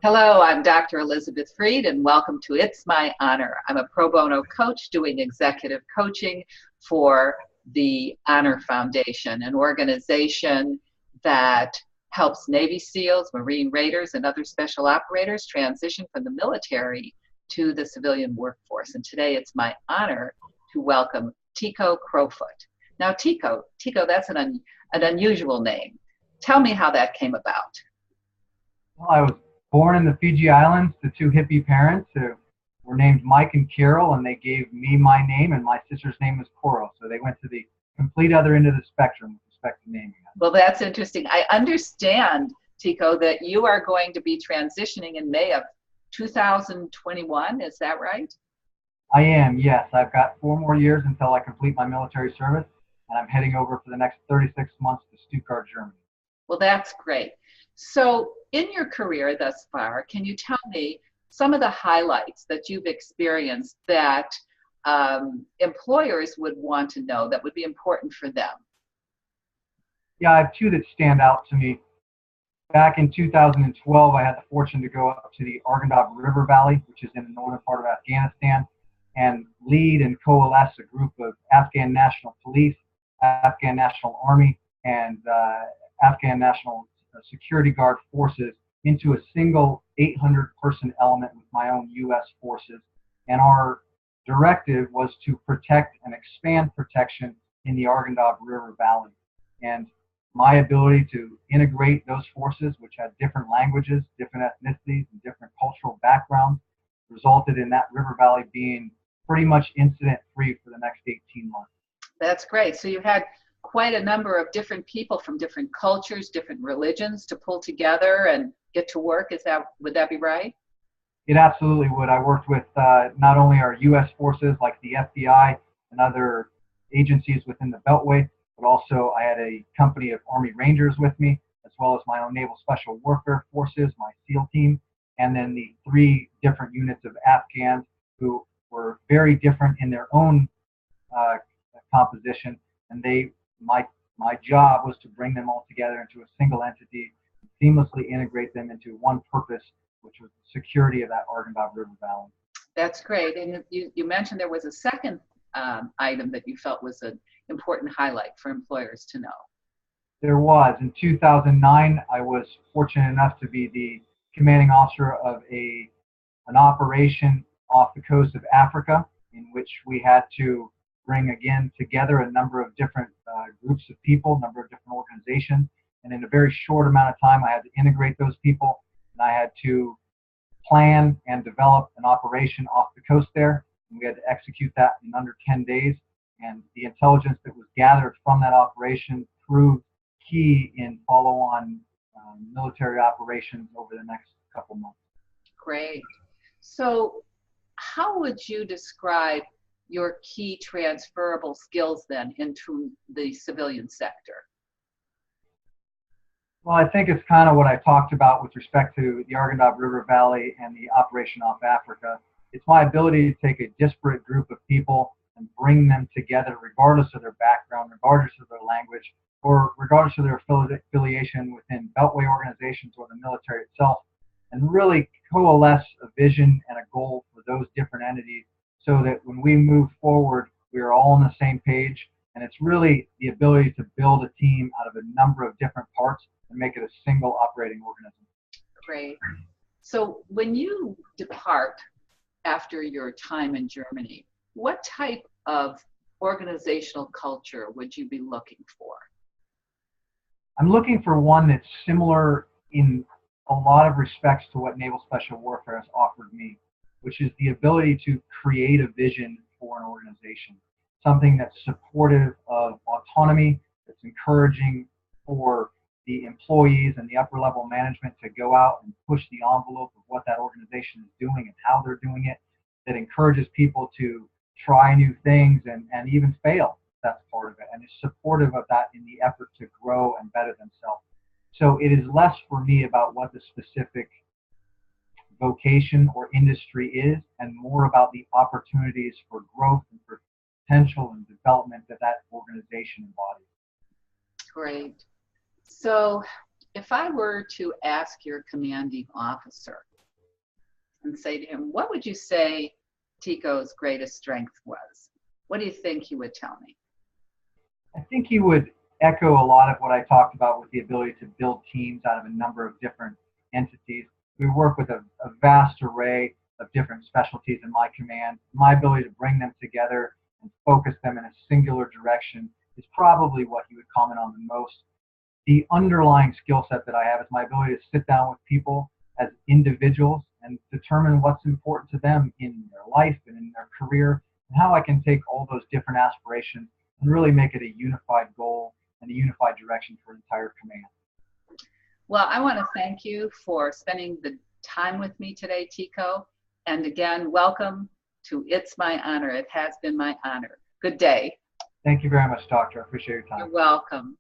Hello, I'm Dr. Elizabeth Freed, and welcome to It's My Honor. I'm a pro bono coach doing executive coaching for the Honor Foundation, an organization that helps Navy SEALs, Marine Raiders, and other special operators transition from the military to the civilian workforce. And today it's my honor to welcome Tiko Crofoot. Now, Tiko, that's an unusual name. Tell me how that came about. Well, I was born in the Fiji Islands to two hippie parents who were named Mike and Carol, and they gave me my name, and my sister's name was Coral. So they went to the complete other end of the spectrum with respect to naming. Well, that's interesting. I understand, Tiko, that you are going to be transitioning in May of 2021. Is that right? I am, yes. I've got 4 more years until I complete my military service, and I'm heading over for the next 36 months to Stuttgart, Germany. Well, that's great. So in your career thus far, can you tell me some of the highlights that you've experienced that employers would want to know that would be important for them? Yeah, I have 2 that stand out to me. Back in 2012, I had the fortune to go up to the Arghandab River Valley, which is in the northern part of Afghanistan, and lead and coalesce a group of Afghan National Police, Afghan National Army, and Afghan National Security Guard forces into a single 800-person element with my own U.S. forces. And our directive was to protect and expand protection in the Arghandab River Valley. And my ability to integrate those forces, which had different languages, different ethnicities, and different cultural backgrounds, resulted in that river valley being pretty much incident-free for the next 18 months. That's great. So you had quite a number of different people from different cultures, different religions to pull together and get to work. Would that be right? It absolutely would. I worked with not only our U.S. forces like the FBI and other agencies within the Beltway, but also I had a company of Army Rangers with me, as well as my own Naval Special Warfare Forces, my SEAL team, and then the 3 different units of Afghans who were very different in their own composition, and my job was to bring them all together into a single entity, seamlessly integrate them into one purpose, which was the security of that Arghandab River Valley. That's great. And you mentioned there was a second item that you felt was an important highlight for employers to know. There was. In 2009, I was fortunate enough to be the commanding officer of an operation off the coast of Africa, in which we had to bring again together a number of different groups of people, a number of different organizations, and in a very short amount of time I had to integrate those people, and I had to plan and develop an operation off the coast there, and we had to execute that in under 10 days, and the intelligence that was gathered from that operation proved key in follow-on military operations over the next couple months. Great. So how would you describe your key transferable skills then into the civilian sector? Well, I think it's kind of what I talked about with respect to the Arghandab River Valley and the operation off Africa. It's my ability to take a disparate group of people and bring them together regardless of their background, regardless of their language, or regardless of their affiliation within Beltway organizations or the military itself, and really coalesce a vision and a goal for those different entities so that when we move forward, we are all on the same page. And it's really the ability to build a team out of a number of different parts and make it a single operating organism. Great. So when you depart after your time in Germany, what type of organizational culture would you be looking for? I'm looking for one that's similar in a lot of respects to what Naval Special Warfare has offered me, which is the ability to create a vision for an organization, something that's supportive of autonomy, that's encouraging for the employees and the upper level management to go out and push the envelope of what that organization is doing and how they're doing it, that encourages people to try new things and even fail. That's part of it, and is supportive of that in the effort to grow and better themselves. So it is less for me about what the specific vocation or industry is, and more about the opportunities for growth and for potential and development that that organization embodies. Great. So If I were to ask your commanding officer and say to him, what would you say Tiko's greatest strength was? What do you think he would tell me? I think he would echo a lot of what I talked about with the ability to build teams out of a number of different entities. We work with a vast array of different specialties in my command. My ability to bring them together and focus them in a singular direction is probably what he would comment on the most. The underlying skill set that I have is my ability to sit down with people as individuals and determine what's important to them in their life and in their career, and how I can take all those different aspirations and really make it a unified goal and a unified direction for an entire command. Well, I want to thank you for spending the time with me today, Tiko. And again, welcome to It's My Honor. It has been my honor. Good day. Thank you very much, Doctor. I appreciate your time. You're welcome.